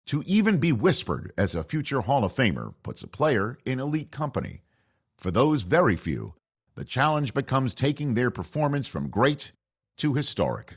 To even be whispered as a future Hall of Famer puts a player in elite company. For those very few, the challenge becomes taking their performance from great to historic.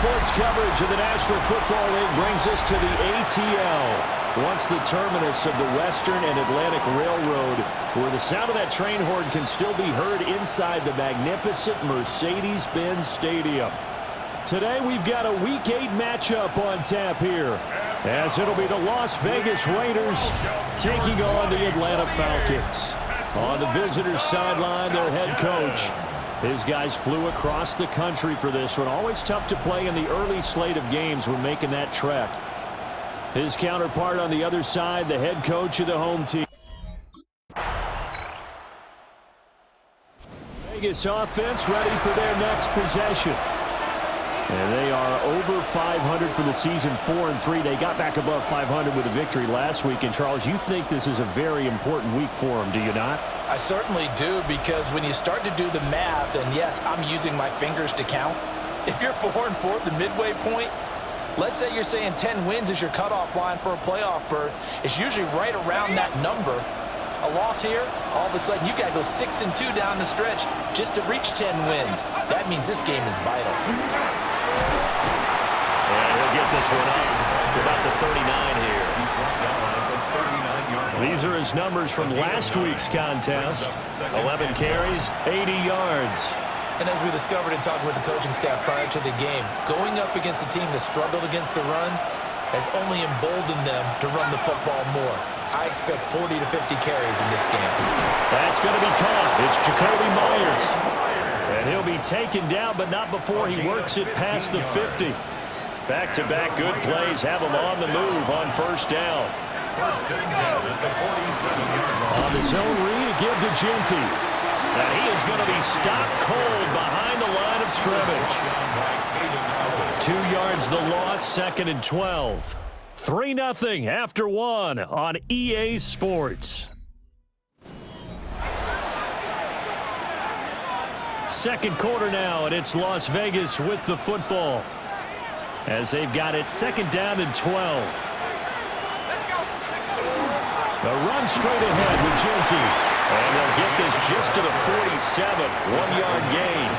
Sports coverage of the National Football League brings us to the ATL, once the terminus of the Western and Atlantic Railroad, where the sound of that train horn can still be heard inside the magnificent Mercedes-Benz Stadium. Today we've got a Week 8 matchup on tap here, as it'll be the Las Vegas Raiders taking on the Atlanta Falcons. On the visitors' sideline, their head coach. His guys flew across the country for this one. Always tough to play in the early slate of games when making that trek. His counterpart on the other side, the head coach of the home team. Vegas offense ready for their next possession. And they are over 500 for the season, 4-3. They got back above 500 with a victory last week. And, Charles, you think this is a very important week for them, do you not? I certainly do, because when you start to do the math, and yes, I'm using my fingers to count. If you're 4-4 at the midway point, let's say you're saying 10 wins is your cutoff line for a playoff berth. It's usually right around that number. A loss here, all of a sudden you've got to go 6-2 down the stretch just to reach 10 wins. That means this game is vital. And he'll get this one up to about the 39 here. These are his numbers from last week's contest. 11 carries, 80 yards. And as we discovered in talking with the coaching staff prior to the game, going up against a team that struggled against the run has only emboldened them to run the football more. I expect 40 to 50 carries in this game. That's going to be caught. It's Jacoby Myers. And he'll be taken down, but not before he works it past the 50. Back-to-back good plays have him on the move on first down. On his own read, a give to Genty. And he is going to be stopped cold behind the line of scrimmage. 2 yards the loss, 2nd and 12. 3-0 after 1 on EA Sports. Second quarter now, and it's Las Vegas with the football, as they've got it 2nd down and 12. The run straight ahead with Genty. And they'll get this just to the 47. 1 yard gain.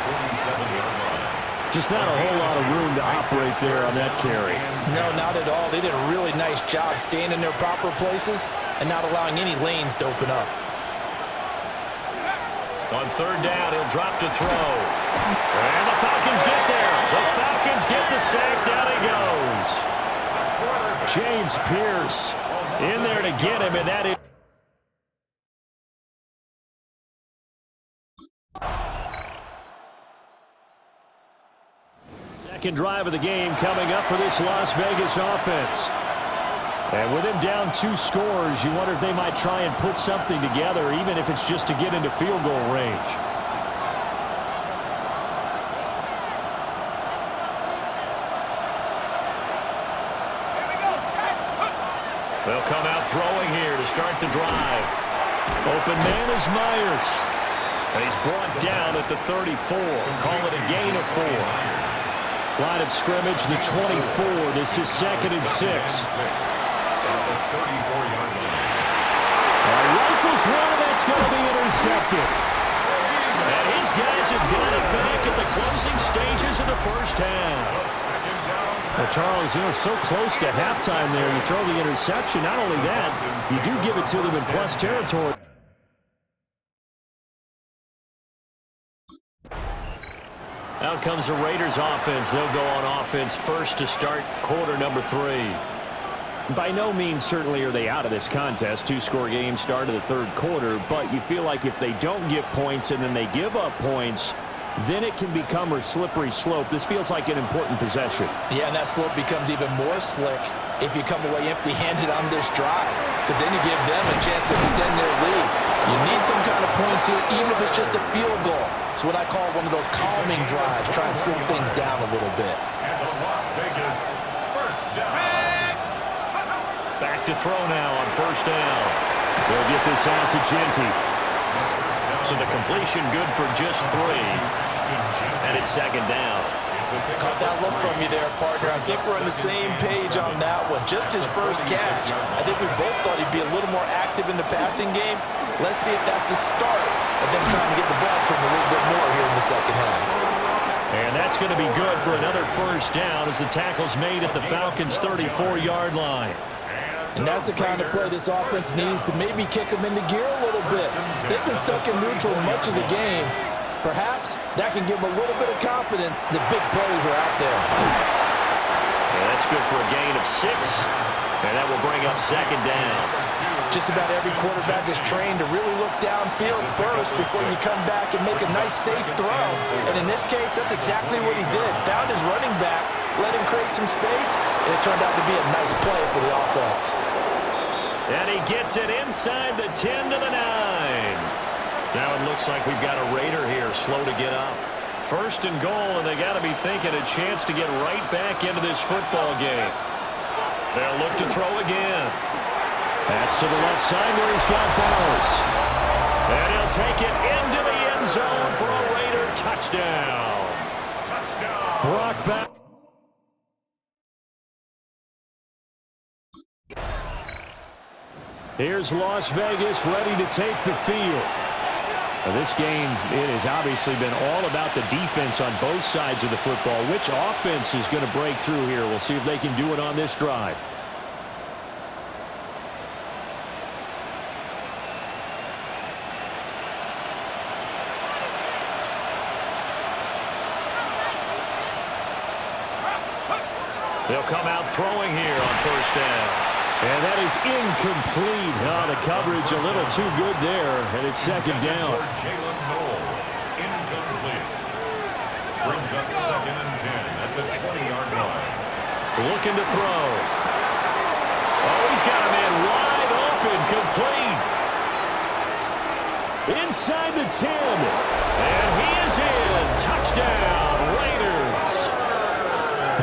Just not a whole lot of room to operate there on that carry. No, not at all. They did a really nice job staying in their proper places and not allowing any lanes to open up. On third down, he'll drop to throw. And the Falcons get there. The Falcons get the sack. Down he goes. James Pierce in there to get him, and that is... Second drive of the game coming up for this Las Vegas offense. And with him down 2 scores, you wonder if they might try and put something together, even if it's just to get into field goal range. They'll come out throwing here to start the drive. Open man is Myers. And he's brought down at the 34. Call it a gain of 4. Line of scrimmage, the 24. This is 2nd and 6. Rifles one, and that's going to be intercepted. And his guys have got it back at the closing stages of the first half. Well, Charles, you know, so close to halftime there. You throw the interception. Not only that, you do give it to them in plus territory. Out comes the Raiders offense. They'll go on offense first to start quarter number 3. By no means certainly are they out of this contest. 2-score game start of the third quarter, but you feel like if they don't get points and then they give up points, then it can become a slippery slope. This feels like an important possession. Yeah, and that slope becomes even more slick if you come away empty-handed on this drive, because then you give them a chance to extend their lead. You need some kind of points here, even if it's just a field goal. It's what I call one of those calming drives. Try and slow things down a little bit. And the Las Vegas first down. Back to throw now on first down. They'll get this out to Genty. So the completion good for just 3. And it's 2nd down. Caught that look from you there, partner. I think we're on the same page on that one. Just his first catch. I think we both thought he'd be a little more active in the passing game. Let's see if that's the start of them trying to get the ball to him a little bit more here in the second half. And that's going to be good for another first down as the tackle's made at the Falcons' 34-yard line. And that's the kind of play this offense needs to maybe kick them into gear a little bit. They've been stuck in neutral much of the game. Perhaps that can give them a little bit of confidence that big plays are out there. And that's good for a gain of 6. And that will bring up 2nd down. Just about every quarterback is trained to really look downfield first before you come back and make a nice, safe throw. And in this case, that's exactly what he did. Found his running back, let him create some space, and it turned out to be a nice play for the offense. And he gets it inside the 10 to the 9. Now it looks like we've got a Raider here, slow to get up. 1st and goal, and they got to be thinking a chance to get right back into this football game. They'll look to throw again. That's to the left side where he's got Bowers. And he'll take it into the end zone for a Raider touchdown. Touchdown. Brock back. Here's Las Vegas ready to take the field. Now this game, it has obviously been all about the defense on both sides of the football. Which offense is going to break through here? We'll see if they can do it on this drive. They'll come out throwing here on first down. And that is incomplete. Oh, the coverage a little too good there, and it's 2nd down. Incomplete. Brings up 2nd and 10 at the 20-yard line. Looking to throw. Oh, he's got a man wide open, complete. Inside the 10. And he is in. Touchdown, Raiders.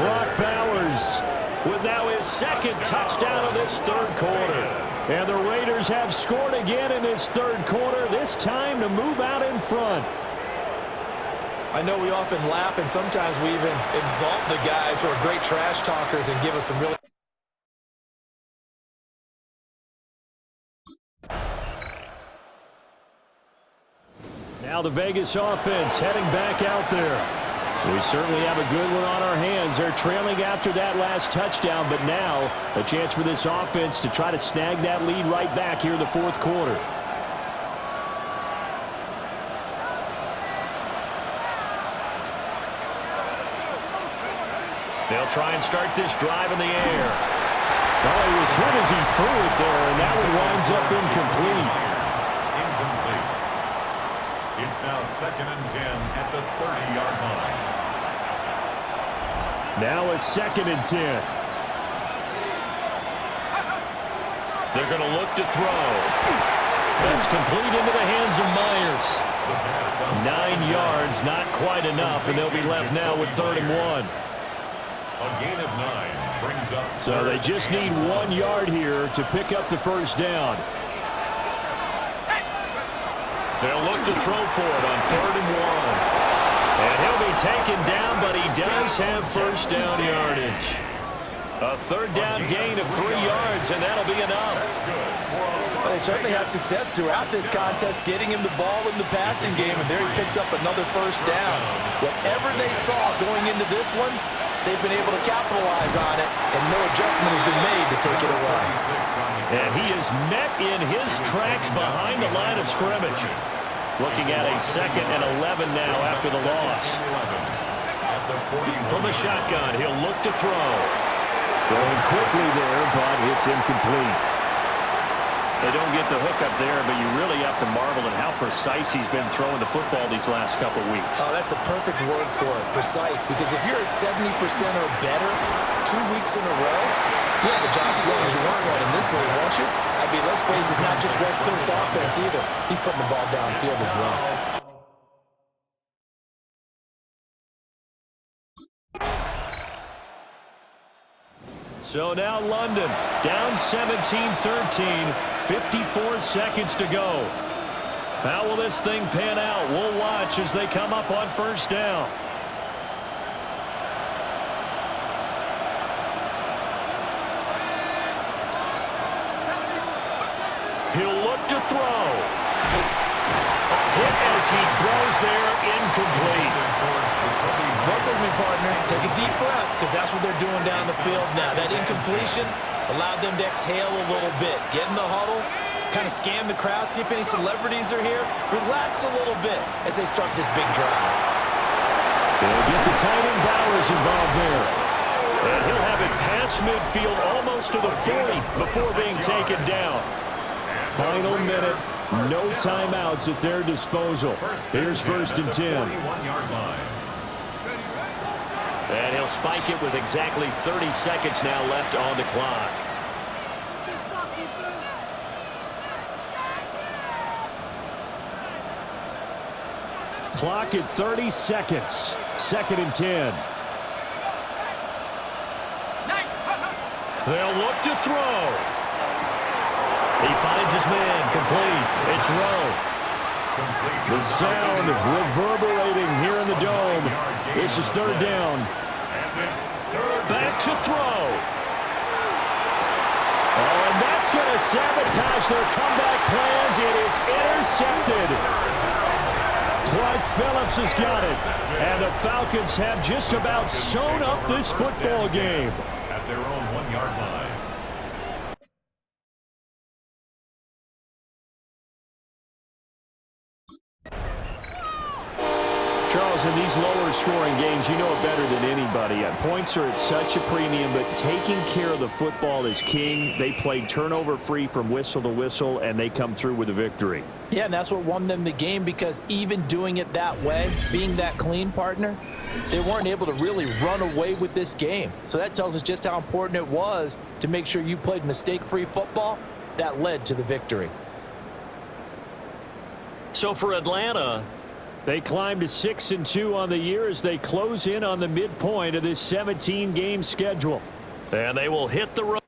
Brock Bowers with now his 2nd touchdown of this third quarter. And the Raiders have scored again in this third quarter, this time to move out in front. I know we often laugh, and sometimes we even exalt the guys who are great trash talkers and give us some really... Now the Vegas offense heading back out there. We certainly have a good one on our hands. They're trailing after that last touchdown, but now a chance for this offense to try to snag that lead right back here in the fourth quarter. They'll try and start this drive in the air. Oh, he was hit as he threw it there, and that one winds up incomplete. Incomplete. It's now 2nd and 10 at the 30-yard line. Now a 2nd and 10. They're going to look to throw. That's complete into the hands of Myers. 9 yards, not quite enough, and they'll be left now with 3rd and 1. A gain of 9 brings up. So they just need 1 yard here to pick up the first down. They'll look to throw for it on 3rd and 1. And he'll be taken down, but he does have first down yardage. A 3rd down gain of 3 yards, and that'll be enough. Well, they certainly had success throughout this contest getting him the ball in the passing game, and there he picks up another first down. Whatever they saw going into this one, they've been able to capitalize on it, and no adjustment has been made to take it away. And he is met in his tracks behind the line of scrimmage. Looking at a 2nd and 11 now after the loss. From the shotgun, he'll look to throw. Throwing quickly there, but it's incomplete. They don't get the hook up there, but you really have to marvel at how precise he's been throwing the football these last couple weeks. Oh, that's the perfect word for it, precise, because if you're at 70% or better 2 weeks in a row, you have a job as long as you want one in this league, won't you? I mean, let's face it, it's not just West Coast offense either. He's putting the ball downfield as well. So now London down 17-13, 54 seconds to go. How will this thing pan out? We'll watch as they come up on first down. He'll look to throw. Hit as he throws there, incomplete. Work with me, partner. Take a deep breath, because that's what they're doing down the field now. That incompletion allowed them to exhale a little bit. Get in the huddle, kind of scan the crowd, see if any celebrities are here. Relax a little bit as they start this big drive. They'll get the tight end Bowers involved there. And he'll have it past midfield almost to the 40 before being taken down. Final minute, no timeouts at their disposal. Here's 1st and 10. And he'll spike it with exactly 30 seconds now left on the clock. Clock at 30 seconds. 2nd and 10. They'll look to throw. He finds his man, complete. It's Rowe. The sound reverberating here in the dome. This is 3rd down. Back to throw. Oh, and that's going to sabotage their comeback plans. It is intercepted. Clark Phillips has got it. And the Falcons have just about sewn up this football game. At their own 1-yard line. Charles, in these lower scoring games, you know it better than anybody. Points are at such a premium, but taking care of the football is king. They played turnover-free from whistle to whistle, and they come through with a victory. Yeah, and that's what won them the game, because even doing it that way, being that clean, partner, they weren't able to really run away with this game. So that tells us just how important it was to make sure you played mistake-free football. That led to the victory. So for Atlanta, they climb to 6-2 on the year as they close in on the midpoint of this 17-game schedule. And they will hit the road.